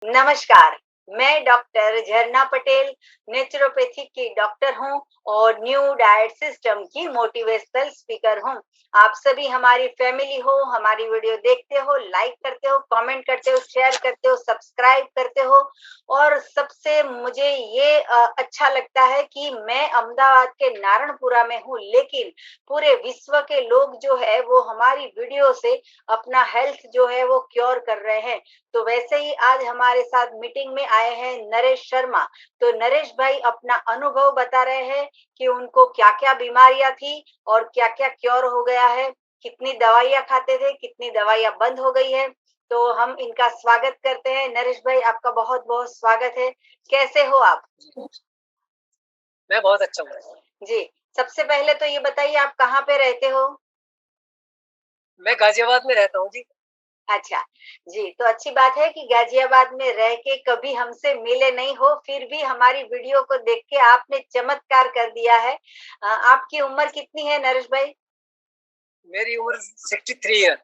नमस्कार, मैं डॉक्टर झरना पटेल नेचुरोपैथी की डॉक्टर हूँ और न्यू डाइट सिस्टम की मोटिवेशनल स्पीकर हूँ। आप सभी हमारी फैमिली हो, हमारी वीडियो देखते हो, लाइक करते हो, कमेंट करते हो, शेयर करते हो, सब्सक्राइब करते हो और सबसे मुझे ये अच्छा लगता है कि मैं अहमदाबाद के नारणपुरा में हूँ, लेकिन पूरे विश्व के लोग जो है वो हमारी वीडियो से अपना हेल्थ जो है वो क्योर कर रहे हैं। तो वैसे ही आज हमारे साथ मीटिंग में आए हैं नरेश शर्मा। तो नरेश भाई अपना अनुभव बता रहे हैं कि उनको क्या क्या बीमारियां थी और क्या क्या क्योर हो गया है, कितनी दवाइयां खाते थे, कितनी दवाइयां बंद हो गई है। तो हम इनका स्वागत करते हैं। नरेश भाई, आपका बहुत बहुत स्वागत है। कैसे हो आप? मैं बहुत अच्छा हूँ। जी, सबसे पहले तो ये बताइए, आप कहाँ पे रहते हो? मैं गाज़ियाबाद में रहता हूँ जी। अच्छा, जी, तो अच्छी बात है कि गाज़ियाबाद में रह के कभी हमसे मिले नहीं हो, फिर भी हमारी वीडियो को देख के आपने चमत्कार कर दिया है। आपकी उम्र कितनी है नरेश भाई? मेरी उम्र 63 है।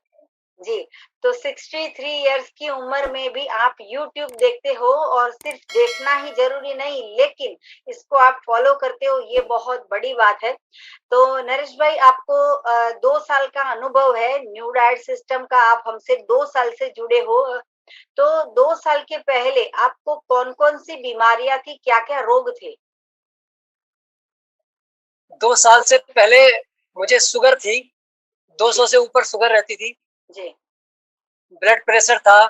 जी, तो 63 इयर्स की उम्र में भी आप यूट्यूब देखते हो और सिर्फ देखना ही ज़रूरी नहीं, लेकिन इसको आप फ़ॉलो करते हो, ये बहुत बड़ी बात है। तो नरेश भाई, आपको 2 साल का अनुभव है न्यू डाइट सिस्टम का, आप हमसे 2 साल से जुड़े हो। तो 2 साल के पहले आपको कौन-कौन सी बीमारियाँ थी, क्या-क्या रोग थे? 2 साल से पहले मुझे शुगर थी, जी, 200 से ऊपर शुगर रहती थी, जी, ब्लड प्रेशर था,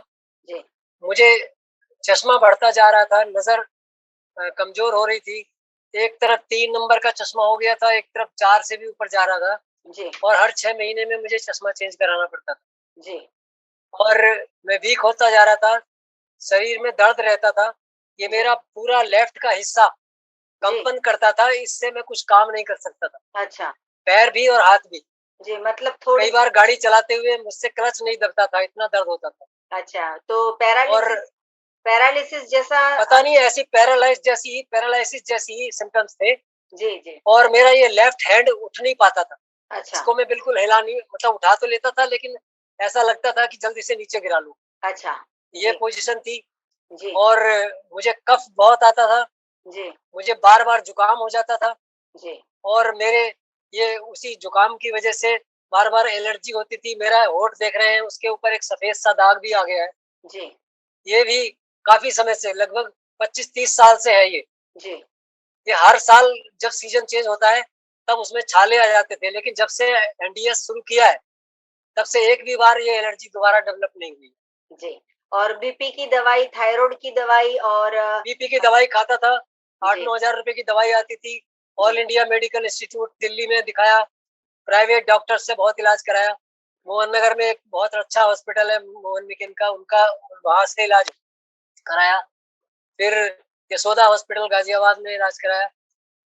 जी, मुझे चश्मा बढ़ता जा रहा था, नज़र कमज़ोर हो रही थी। एक तरफ 3 नंबर का चश्मा हो गया था, एक तरफ 4 से भी ऊपर जा रहा था जी, और हर 6 महीने में मुझे चश्मा चेंज कराना पड़ता था जी, और मैं वीक होता जा रहा था, शरीर में दर्द रहता था। ये जी, मेरा पूरा लेफ्ट का हिस्सा जी, कंपन करता था, इससे मैं कुछ काम नहीं कर सकता था। अच्छा, पैर भी और हाथ भी। जी, मतलब कई थोड़ी-सी। बार गाड़ी चलाते हुए मुझसे क्लच नहीं दबता था, इतना दर्द होता था। अच्छा, तो और पैरालिसिस जैसा। पता नहीं ऐसी पैरालाइसिस जैसी ही सिम्पटम्स थे जी, जी, और मेरा ये लेफ्ट हैंड उठ नहीं पाता था। अच्छा, इसको मैं बिल्कुल हिला नहीं मतलब उठा तो लेता था लेकिन ऐसा लगता था कि जल्दी से नीचे गिरा लूँ। अच्छा, ये जी, पोज़ीशन थी जी, और मुझे कफ बहुत आता था, जी, मुझे बार-बार जुकाम हो जाता था जी, और मेरे ये उसी जुकाम की वज़ह से बार-बार एलर्जी होती थी। मेरा होंठ देख रहे हैं, उसके ऊपर एक सफ़ेद-सा दाग भी आ गया है। जी, ये भी काफ़ी समय से लगभग 25-30 साल से है ये। जी, ये हर साल जब सीज़न चेंज होता है, तब उसमें छाले आ जाते थे, लेकिन जब से एनडीएस शुरू किया है, तब से एक भी बार ये एलर्जी दोबारा डेवलप नहीं हुई। जी। और बीपी की दवाई, थायरॉइड की दवाई और बीपी की दवाई खाता था, जी, 8-9 हज़ार रुपए की दवाई आती थी। ऑल जी, इंडिया मेडिकल इंस्टीट्यूट दिल्ली में दिखाया, प्राइवेट डॉक्टर से बहुत इलाज कराया। मोहन नगर में एक बहुत अच्छा हॉस्पिटल है मोहन मैकेन का, उनका वहाँ से इलाज कराया। फिर यशोदा हॉस्पिटल गाज़ियाबाद में इलाज कराया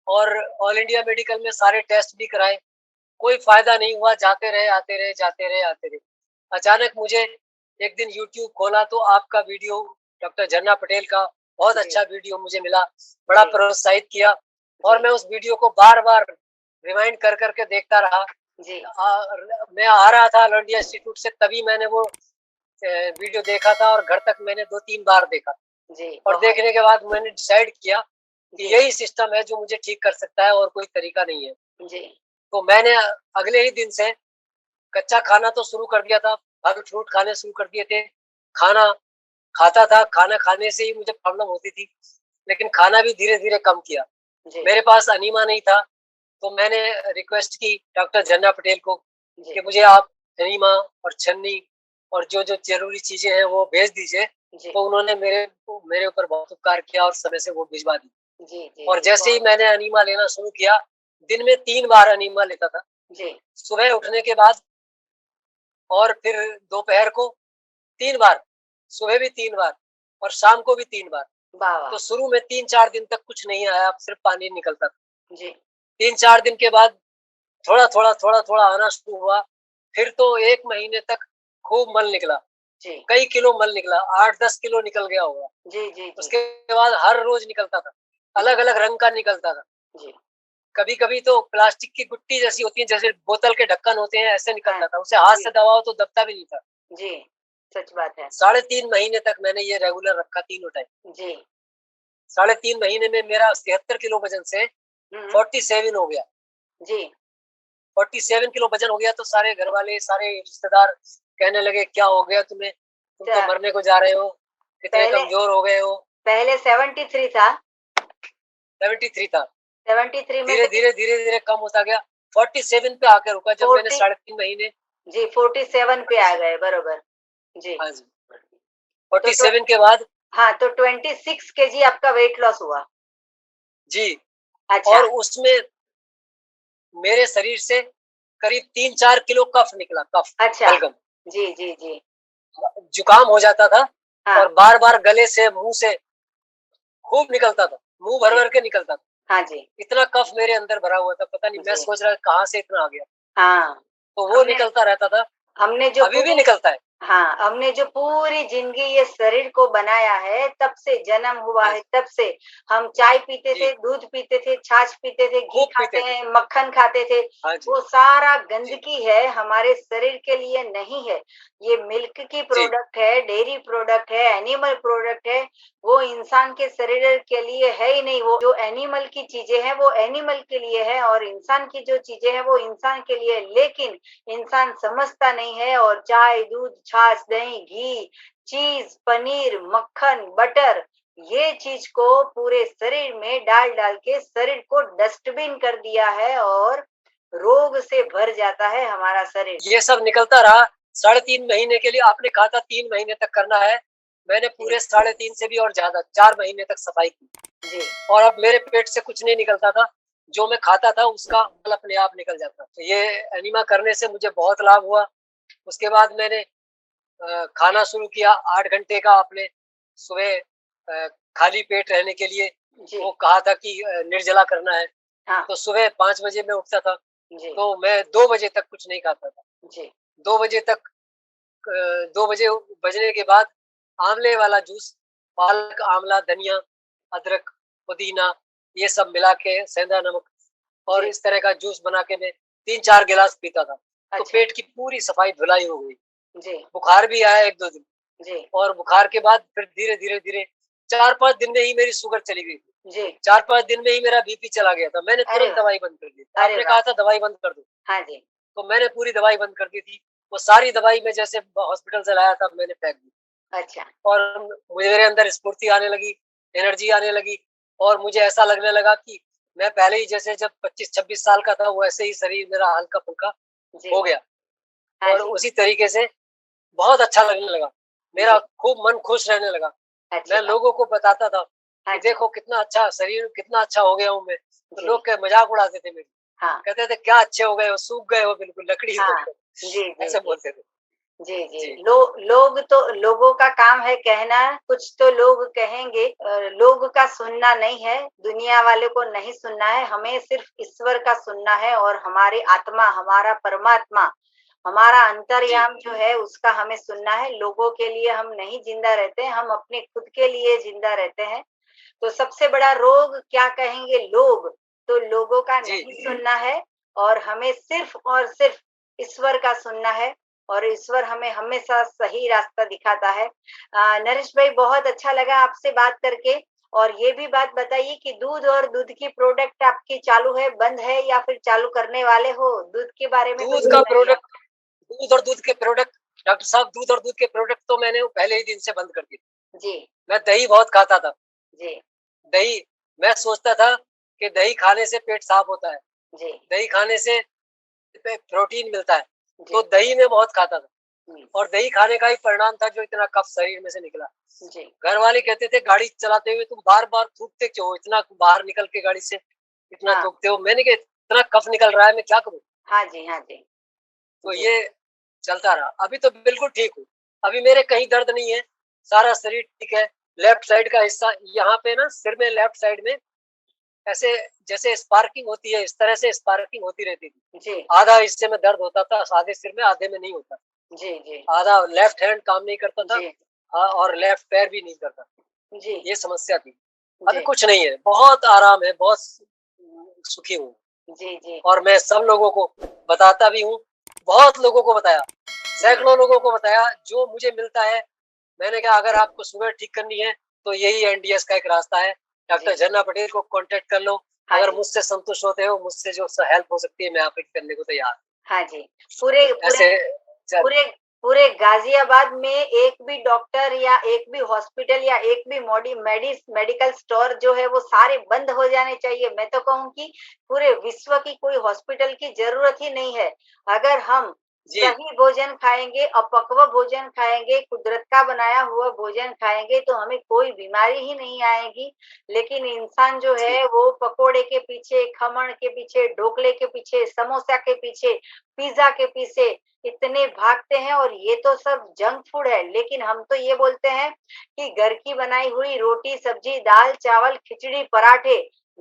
और ऑल इंडिया मेडिकल में सारे टेस्ट भी कराए। कोई फ़ायदा नहीं हुआ, जाते रहे, आते रहे, जाते रहे, आते रहे। अचानक मुझे एक दिन यूट्यूब खोला तो आपका वीडियो डॉक्टर झरना पटेल का बहुत जी, अच्छा वीडियो मुझे मिला, बड़ा जी, प्रोत्साहित किया और जी, मैं उस वीडियो को बार-बार रिवाइंड कर के देखता रहा। जी, मैं आ रहा था ऑल इंडिया इंस्टीट्यूट से तभी मैंने वो वीडियो देखा था और घर तक मैंने 2-3 बार देखा जी, और बहुत। देखने के बाद मैंने डिसाइड किया कि जी, यही सिस्टम है जो मुझे ठीक कर सकता है और कोई तरीका नहीं है। जी, तो मैंने अगले ही दिन से कच्चा खाना तो शुरू कर दिया था, फल-फ्रूट खाने शुरू कर दिए थे। खाना खाता था, खाना खाने से ही मुझे प्रॉब्लम होती थी, लेकिन खाना भी धीरे-धीरे कम किया। जी, मेरे पास अनीमा नहीं था, तो मैंने रिक्वेस्ट की डॉक्टर झरना पटेल को जी, कि मुझे आप अनीमा और छन्नी और जो-जो ज़रूरी चीज़ें हैं वो भेज दीजिए। जी, तो उन्होंने मेरे ऊपर बहुत उपकार किया और समय से वो भिजवा दी। जी, जी, और जी, जैसे ही बहुत मैंने अच्छा। अनीमा लेना शुरू किया, दिन में 3 बार अनीमा लेता था। जी, सुबह उठने के बाद और फिर दोपहर को 3 बार, सुबह भी 3 बार और शाम को भी 3 बार। वाह, वाह! तो शुरू में 3-4 दिन तक कुछ नहीं आया, सिर्फ़ पानी निकलता था। जी, 3-4 दिन के बाद थोड़ा-थोड़ा, थोड़ा-थोड़ा आना शुरू हुआ, फिर तो 1 महीने तक खूब मल निकला, जी, कई किलो मल निकला, 8-10 किलो निकल गया होगा। जी, जी, जी, उसके बाद हर रोज़ निकलता था, जी, अलग-अलग रंग का निकलता था। जी, कभी-कभी तो प्लास्टिक की गुट्टी जैसी होती है, जैसे बोतल के ढक्कन होते हैं, ऐसे हाँ, निकलता था, उसे हाथ जी, से दबाओ तो दबता भी नहीं था। जी, सच बात है। 3.5 महीने तक मैंने ये रेगुलर रखा तीनों टाइम। जी। 3.5 महीने में मेरा 73 किलो वजन से 47 हो गया। जी। 47 किलो वजन हो गया तो सारे घर वाले, सारे रिश्तेदार कहने लगे क्या हो गया तुम्हें, तुम तो मरने को जा रहे हो, कितने कमजोर हो गए हो। पहले 73 था। 73 था। 73 में धीरे धीरे धीरे धीरे कम होता गया, 47 पे आकर रुका जब मैंने 3.5 महीने। जी 47 पे आ गए, बरोबर। जी। हाँ जी, 47 के बाद। हाँ, तो 26 केजी आपका वेट लॉस हुआ। जी। अच्छा। और उसमें मेरे शरीर से करीब 3-4 किलो कफ निकला, कफ। अच्छा। बलगम। जी जी जी। जुकाम हो जाता था। हाँ। और बार बार गले से, मुंह से खूब निकलता था, मुंह भर भर के निकलता था। हाँ जी। इतना कफ मेरे अंदर भरा हुआ था, पता नहीं, मैं सोच रहा कहाँ से इतना आ गया। हाँ, तो वो निकलता रहता था, हमने जो अभी भी निकलता है। हाँ, हमने जो पूरी जिंदगी ये शरीर को बनाया है, तब से जन्म हुआ है, तब से हम चाय पीते थे, दूध पीते थे, छाछ पीते थे, घी खाते हैं, मक्खन खाते थे। वो सारा गंदगी है, हमारे शरीर के लिए नहीं है। ये मिल्क की प्रोडक्ट है, डेयरी प्रोडक्ट है, एनिमल प्रोडक्ट है। वो इंसान के शरीर के लिए है ही नहीं। वो जो एनिमल की चीजें हैं वो एनिमल के लिए है, और इंसान की जो चीजें हैं वो इंसान के लिए। लेकिन इंसान समझता नहीं है, और चाय, दूध, छाछ, दही, घी, चीज, पनीर, मक्खन, बटर, ये चीज को पूरे शरीर में डाल डाल के शरीर को डस्टबिन कर दिया है, और रोग से भर जाता है हमारा शरीर। ये सब निकलता रहा 3.5 महीने के लिए। आपने कहा था 3 महीने तक करना है, मैंने पूरे 3.5 से भी और ज्यादा 4 महीने तक सफाई की जी। और अब मेरे पेट से कुछ नहीं निकलता था, जो मैं खाता था उसका मल अपने आप निकल जाता। तो ये एनीमा करने से मुझे बहुत लाभ हुआ। उसके बाद मैंने खाना शुरू किया 8 घंटे का। आपने सुबह खाली पेट रहने के लिए वो कहा था कि निर्जला करना है। हाँ। तो सुबह 5 बजे मैं उठता था, तो मैं 2 बजे तक कुछ नहीं खाता था। जी। 2 बजे तक 2 बजे बजने के बाद आंवले वाला जूस, पालक, आंवला, धनिया, अदरक, पुदीना, ये सब मिला के, सेंधा नमक और इस तरह का जूस बना के मैं 3-4 गिलास पीता था। तो पेट की पूरी सफाई धुलाई हो गई। जी। बुखार भी आया 1-2 दिन। जी। और बुखार के बाद फिर धीरे धीरे धीरे 4-5 दिन में ही मेरी शुगर चली गई थी। जी। 4-5 दिन में ही मेरा बीपी चला गया था। मैंने तुरंत दवाई बंद कर दी। आपने कहा था दवाई बंद कर दो। हाँ जी। तो मैंने पूरी दवाई बंद कर दी थी। वो सारी दवाई मैं जैसे हॉस्पिटल से लाया था मैंने फेंक दी। अच्छा। और मुझे, मेरे अंदर स्फूर्ति आने लगी, एनर्जी आने लगी, और मुझे ऐसा लगने लगा कि मैं पहले ही जैसे जब 25-26 साल का था वैसे ही शरीर मेरा हल्का फुल्का हो गया। और उसी तरीके से बहुत अच्छा लगने लगा, मेरा खूब मन खुश रहने लगा। मैं लोगों को बताता था कि देखो कितना अच्छा शरीर, कितना अच्छा हो गया हूँ मैं। तो लोग मजाक उड़ाते थे मेरी। कहते थे क्या अच्छे हो गए हो, सूख गए हो, बिल्कुल लकड़ी हो गए, ऐसे बोलते थे। जी जी। लोग तो, लोगों का काम है कहना, कुछ तो लोग कहेंगे। लोग का सुनना नहीं है, दुनिया वाले को नहीं सुनना है, हमें सिर्फ ईश्वर का सुनना है। और हमारी आत्मा, हमारा परमात्मा, हमारा अंतर्याम जो है उसका हमें सुनना है। लोगों के लिए हम नहीं जिंदा रहते, हम अपने खुद के लिए जिंदा रहते हैं। तो सबसे बड़ा रोग क्या कहेंगे लोग, तो लोगों का नहीं सुनना है, और हमें सिर्फ और सिर्फ ईश्वर का सुनना है। और ईश्वर हमें हमेशा सही रास्ता दिखाता है। नरेश भाई, बहुत अच्छा लगा आपसे बात करके। और ये भी बात बताइए कि दूध और दूध की प्रोडक्ट आपकी चालू है, बंद है, या फिर चालू करने वाले हो? दूध के बारे में दूध का प्रोडक्ट, दूध और दूध के प्रोडक्ट, डॉक्टर साहब, दूध और दूध के प्रोडक्ट तो मैंने पहले ही दिन से बंद कर दिए। जी। मैं दही बहुत खाता था। जी। दही, मैं सोचता था कि दही खाने से पेट साफ होता है। जी। दही खाने से प्रोटीन मिलता है, तो दही में बहुत खाता था। और दही खाने का ही परिणाम था जो इतना कफ शरीर में से निकला। घर वाले कहते थे गाड़ी चलाते हुए तुम बार बार थूकते क्यों हो, इतना बाहर निकल के गाड़ी से इतना थूकते हो। मैंने कहा इतना कफ निकल रहा है, मैं क्या करूं। हाँ जी, हाँ जी। तो ये चलता रहा। अभी तो बिल्कुल ठीक हूँ, अभी मेरे कहीं दर्द नहीं है, सारा शरीर ठीक है। लेफ्ट साइड का हिस्सा यहाँ पे ना, सिर में लेफ्ट साइड में ऐसे जैसे स्पार्किंग होती है, इस तरह से स्पार्किंग होती रहती थी जी। आधा हिस्से में दर्द होता था, आधे सिर में, आधे में नहीं होता जी। जी। आधा लेफ्ट हैंड काम नहीं करता था। हाँ, और लेफ्ट पैर भी नहीं करता जी। ये समस्या थी। अभी कुछ नहीं है, बहुत आराम है, बहुत सुखी हूँ जी। जी। और मैं सब लोगों को बताता भी हूँ, बहुत लोगों को बताया, सैकड़ों लोगों को बताया जो मुझे मिलता है। मैंने कहा अगर आपको शुगर ठीक करनी है तो यही एनडीएस का एक रास्ता है। डॉक्टर जी। झरना पटेल को कांटेक्ट कर लो। हाँ अगर जी। मुझसे संतुष्ट होते हो, मुझसे जो हेल्प हो सकती है, मैं आपकी करने को तैयार हूँ। हाँ जी। पूरे तो पूरे ऐसे चल पूरे पूरे गाजियाबाद में एक भी डॉक्टर या एक भी हॉस्पिटल या एक भी मेडिकल स्टोर जो है वो सारे बंद हो जाने चाहिए। मैं तो कहूँ कि पूरे विश्व की कोई हॉस्पिटल की जरूरत ही नहीं है। अगर हम जी, सही भोजन खाएंगे, अपक्व भोजन खाएंगे, कुदरत का बनाया हुआ भोजन खाएंगे तो हमें कोई बीमारी ही नहीं आएगी। लेकिन इंसान जो जी, है वो पकोड़े के पीछे, खमण के पीछे, ढोकले के पीछे, समोसा के पीछे, पिज्जा के पीछे इतने भागते हैं और ये तो सब जंक फूड है। लेकिन हम तो ये बोलते हैं कि घर की बनाई हुई रोटी, सब्जी, दाल, चावल, खिचड़ी, पराठे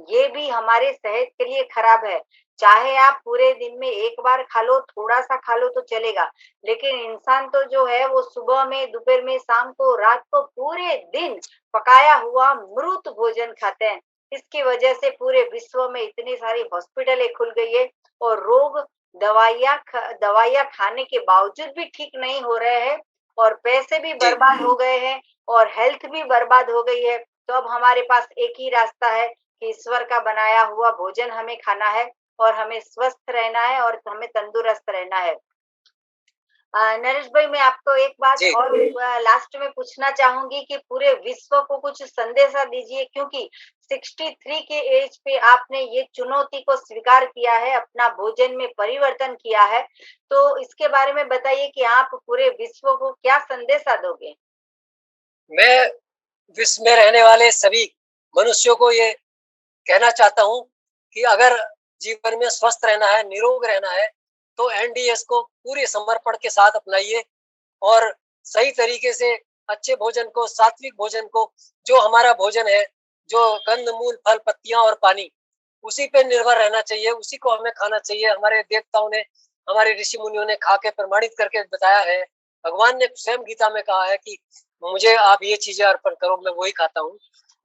ये भी हमारे सेहत के लिए खराब है। चाहे आप पूरे दिन में एक बार खा लो, थोड़ा-सा खा लो तो चलेगा। लेकिन इंसान तो जो है वो सुबह में, दोपहर में, शाम को, रात को पूरे दिन पकाया हुआ मृत भोजन खाते हैं। इसकी वजह से पूरे विश्व में इतनी सारी हॉस्पिटलें खुल गई है और रोग दवाइयाँ खाने के बावजूद भी ठीक नहीं हो रहे हैं और पैसे भी जी। बर्बाद हो गए हैं और हेल्थ भी बर्बाद हो गई है। तो अब हमारे पास एक ही रास्ता है कि ईश्वर का बनाया हुआ भोजन हमें खाना है और हमें स्वस्थ रहना है और हमें तंदुरुस्त रहना है। नरेश भाई, मैं आपको एक बात जी, और लास्ट में पूछना चाहूंगी कि पूरे विश्व को कुछ संदेशा दीजिए, क्योंकि 63 के एज पे आपने ये चुनौती को स्वीकार किया है, अपना भोजन में परिवर्तन किया है। तो इसके बारे में बताइए कि आप पूरे विश्व को क्या संदेशा दोगे? मैं विश्व में रहने वाले सभी मनुष्यों को ये कहना चाहता हूँ कि अगर जीवन में स्वस्थ रहना है, निरोग रहना है, तो एनडीएस को पूरे समर्पण के साथ अपनाइए और सही तरीके से अच्छे भोजन को, सात्विक भोजन को, जो हमारा भोजन है, जो कंद-मूल, फल, पत्तियाँ और पानी, उसी पे निर्भर रहना चाहिए, उसी को हमें खाना चाहिए। हमारे देवताओं ने, हमारे ऋषि-मुनियों ने खा के प्रमाणित करके बताया है। भगवान ने स्वयं गीता में कहा है कि मुझे आप ये चीज़ें अर्पण करो, मैं वही खाता हूँ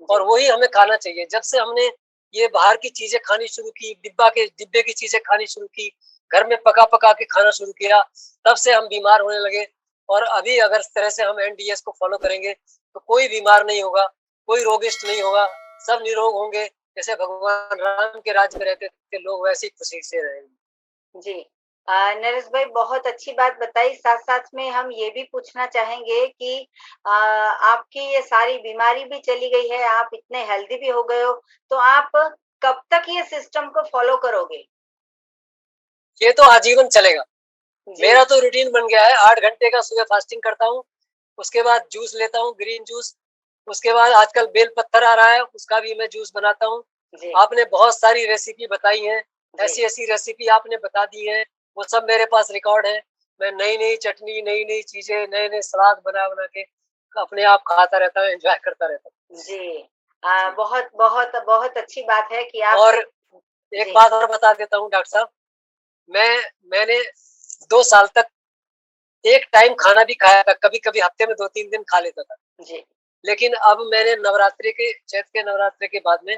और जी। वही हमें खाना चाहिए। जब से हमने ये बाहर की चीज़ें खानी शुरू की, डिब्बे की चीज़ें खानी शुरू की, घर में पका-पका के खाना शुरू किया, तब से हम बीमार होने लगे और अभी अगर इस तरह से हम एनडीएस को फ़ॉलो करेंगे, तो कोई बीमार नहीं होगा, कोई रोगिष्ट नहीं होगा, सब निरोग होंगे। जैसे भगवान राम के राज्य में रहते थे लोग, वैसे ही खुशी से रहेंगे। जी। नरेश भाई, बहुत अच्छी बात बताई। साथ-साथ में हम ये भी पूछना चाहेंगे कि आपकी ये सारी बीमारी भी चली गई है, आप इतने हेल्दी भी हो गए हो, तो आप कब तक ये सिस्टम को फ़ॉलो करोगे? ये तो आजीवन चलेगा। जी। मेरा तो रूटीन बन गया है, 8 घंटे का सुबह फास्टिंग करता हूँ, उसके बाद जूस लेता हूँ, ग्रीन जूस, उसके बाद आजकल बेल पत्थर आ रहा है, उसका भी मैं जूस बनाता हूँ। जी। आपने बहुत सारी रेसिपी बताई हैं, जी। ऐसी-ऐसी रेसिपी आपने बता दी है, वो सब मेरे पास रिकॉर्ड है। मैं नई-नई चटनी, नई-नई चीज़ें, नए-नए सलाद बना-बना के अपने आप खाता रहता हूँ, एन्जॉय करता रहता हूँ। जी। जी, बहुत बहुत बहुत अच्छी बात है कि आप और एक जी। बात और बता देता हूँ डॉक्टर साहब, मैंने 2 साल तक एक टाइम खाना भी खाया था, कभी-कभी हफ्ते में 2-3 दिन खा लेता था। जी। लेकिन अब मैंने चैत्र के नवरात्रि के बाद में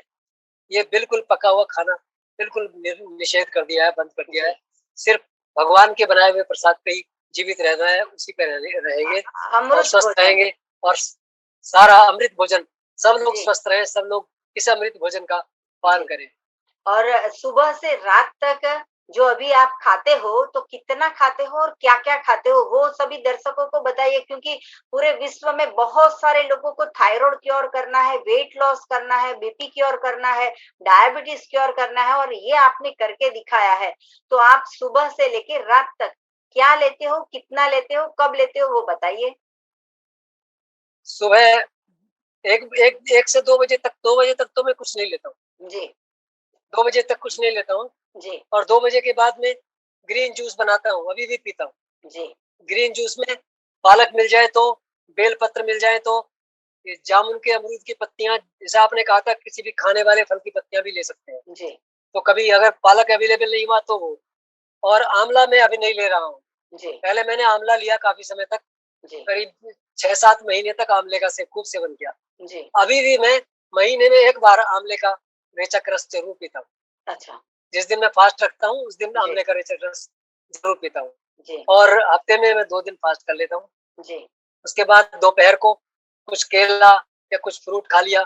ये बिल्कुल पका हुआ खाना बिल्कुल निषेध कर दिया है, बंद कर दिया है। जी। सिर्फ़ भगवान के बनाए हुए प्रसाद पे ही जीवित रहना है, उसी पे रहेंगे और अमृत स्वस्थ भोजन। रहेंगे और सारा अमृत भोजन, सब लोग जी। स्वस्थ रहें, सब लोग इस अमृत भोजन का पान जी। करें। और सुबह से रात तक जो अभी आप खाते हो, तो कितना खाते हो और क्या-क्या खाते हो? वो सभी दर्शकों को बताइए, क्योंकि पूरे विश्व में बहुत सारे लोगों को थायराइड क्योर करना है, वेट लॉस करना है, बीपी क्योर करना है, डायबिटीज क्योर करना है और ये आपने करके दिखाया है। तो आप सुबह से लेके रात तक क्या लेते हो, कितना लेते हो, कब लेते हो, वो बताइए? सुबह 1 से 2 बजे तक, 2 बजे तक तो मैं कुछ नहीं लेता हूँ। जी। 2 बजे तक कुछ नहीं लेता हूँ जी। और 2 बजे के बाद में ग्रीन जूस बनाता हूँ, अभी भी पीता हूँ। जी। ग्रीन जूस में पालक मिल जाए तो, बेल पत्र मिल जाए तो, ये जामुन के अमरूद की पत्तियाँ, जैसा आपने कहा था किसी भी खाने वाले फल की पत्तियाँ भी ले सकते हैं। जी। तो कभी अगर पालक अवेलेबल नहीं हुआ तो वो, और आंवला मैं अभी नहीं ले रहा हूँ। जी। पहले मैंने आंवला लिया काफ़ी समय तक, जी। करीब 6-7 महीने तक आंवले का खूब सेवन किया। जी। अभी भी मैं महीने में 1 बार आंवले का रेचक रस ज़रूर पीता हूँ। अच्छा। जिस दिन मैं फास्ट रखता हूँ, उस दिन जी। आंवले का रेचक रस ज़रूर पीता हूँ। जी और हफ्ते में मैं 2 दिन फास्ट कर लेता हूँ। जी उसके बाद दोपहर को कुछ केला या कुछ फ्रूट खा लिया।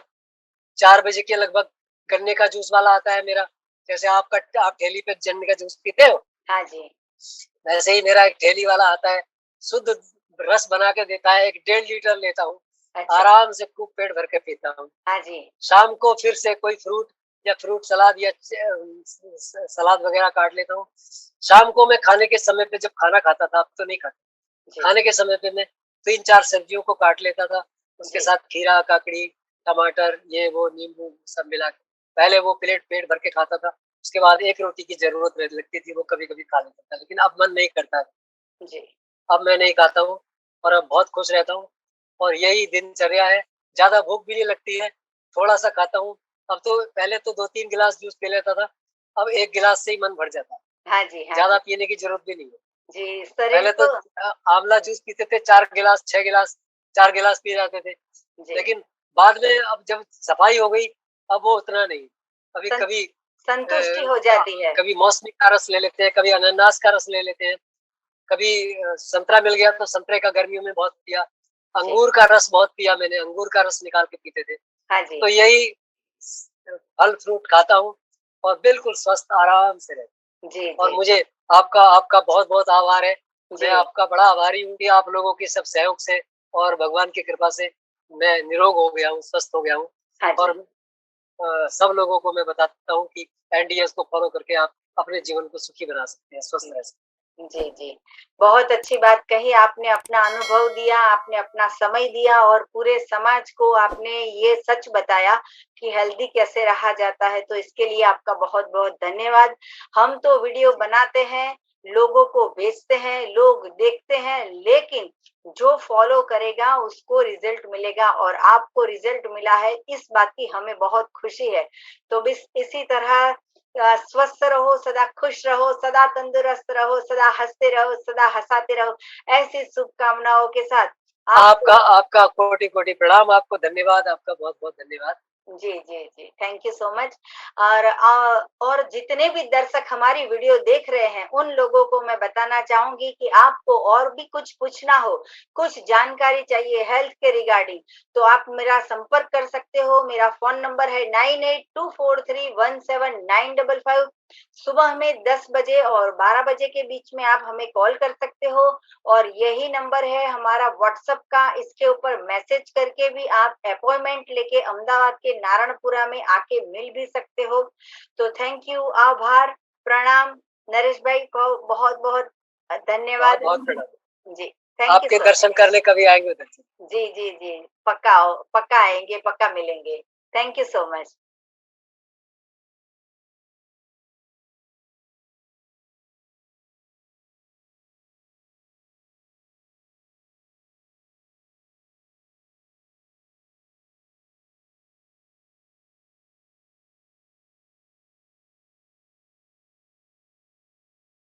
4 बजे के लगभग गन्ने का जूस वाला आता है मेरा, जैसे आप ठेली पे गन्ने का जूस पीते हो, हाँ जी वैसे ही मेरा एक ठेली वाला आता है, शुद्ध रस बना के देता है, 1 डेढ़ लीटर लेता हूँ, अच्छा आराम से खूब पेट भर के पीता हूँ। हाँ जी शाम को फिर से कोई फ्रूट या फ्रूट सलाद या सलाद वगैरह काट लेता हूँ। शाम को मैं खाने के समय पे जब खाना खाता था, अब तो नहीं खाता। जी खाने के समय पे मैं 3-4 सब्जियों को काट लेता था, उसके जी साथ खीरा, ककड़ी, टमाटर, ये वो नींबू सब मिला के। पहले वो प्लेट पेट भर के खाता था, उसके बाद 1 रोटी की ज़रूरत रहने लगती थी, वो कभी-कभी खा लेता था, लेकिन अब मन नहीं करता है। जी अब मैं नहीं खाता हूँ और अब बहुत खुश रहता हूँ और यही दिनचर्या है। ज़्यादा भूख भी नहीं लगती है, थोड़ा-सा खाता हूँ। अब तो पहले तो 2-3 गिलास जूस पी लेता था, अब 1 गिलास से ही मन भर जाता है। हाँ जी हाँ ज़्यादा जी पीने की ज़रूरत भी नहीं है। जी शरीर पहले तो को आँवला जूस पीते थे 4 गिलास, 6 गिलास, 4 गिलास पी जाते थे। जी लेकिन बाद में अब जब सफाई हो गई, अब वो उतना नहीं। सं, कभी-कभी संतुष्टि हो जाती है कभी मौसमी का रस ले लेते हैं, कभी अनानास का रस ले लेते हैं, कभी संतरा मिल गया तो संतरे का गर्मियों में बहुत पिया। जी अंगूर का रस बहुत पिया मैंने, अंगूर का रस निकाल के पीते थे। हाँ तो जी यही फल फ्रूट खाता हूँ और बिल्कुल स्वस्थ आराम से रहता जी हूँ और जी मुझे आपका आपका बहुत-बहुत आभार है। मैं जी आपका बड़ा आभारी हूँ कि आप लोगों के सब सहयोग से और भगवान की कृपा से मैं निरोग हो गया हूँ, स्वस्थ हो गया हूँ हाँ और जी सब लोगों को मैं बताता हूँ कि एनडीएस को फॉलो करके आप अपने जीवन को सुखी बना सकते हैं, स्वस्थ रह सकते जी, जी। बहुत अच्छी बात कही आपने, अपना अनुभव दिया, आपने अपना समय दिया और पूरे समाज को आपने ये सच बताया कि हेल्दी कैसे रहा जाता है, तो इसके लिए आपका बहुत-बहुत धन्यवाद। हम तो वीडियो बनाते हैं, लोगों को भेजते हैं, लोग देखते हैं, लेकिन जो फॉलो करेगा उसको रिज़ल्ट मिलेगा और आपको रिज़ल्ट मिला है, इस बात की हमें बहुत खुशी है। तो बिस इसी तरह स्वस्थ रहो, सदा खुश रहो, सदा तंदुरुस्त रहो, सदा हँसते रहो, सदा हँसाते रहो। ऐसी शुभकामनाओं के साथ हैं। आपको आपका आपका कोटि-कोटि प्रणाम, आपको धन्यवाद, आपका बहुत-बहुत धन्यवाद। जी, जी, जी। थैंक यू सो मच और जितने भी दर्शक हमारी वीडियो देख रहे हैं, उन लोगों को मैं बताना चाहूँगी कि आपको और भी कुछ पूछना हो, कुछ जानकारी चाहिए हेल्थ के रिगार्डिंग, तो आप मेरा संपर्क कर सकते हो। मेरा फ़ोन नंबर है 9824317955। सुबह में 10 बजे और 12 बजे के बीच में आप हमें कॉल कर सकते हो और यही नंबर है हमारा व्हाट्सएप का। इसके ऊपर मैसेज करके भी आप अपॉइंटमेंट लेके अहमदाबाद के नारायणपुरा में आके मिल भी सकते हो। तो थैंक यू, आभार, प्रणाम नरेश भाई को बहुत-बहुत धन्यवाद। बहुत-बहुत प्रणाम। जी, थैंक यू आपके सो दर्शन करने कभी आएँगे उधर से। जी, जी, जी। पक्का पक्का आएँगे, पक्का मिलेंगे। Thank you so much.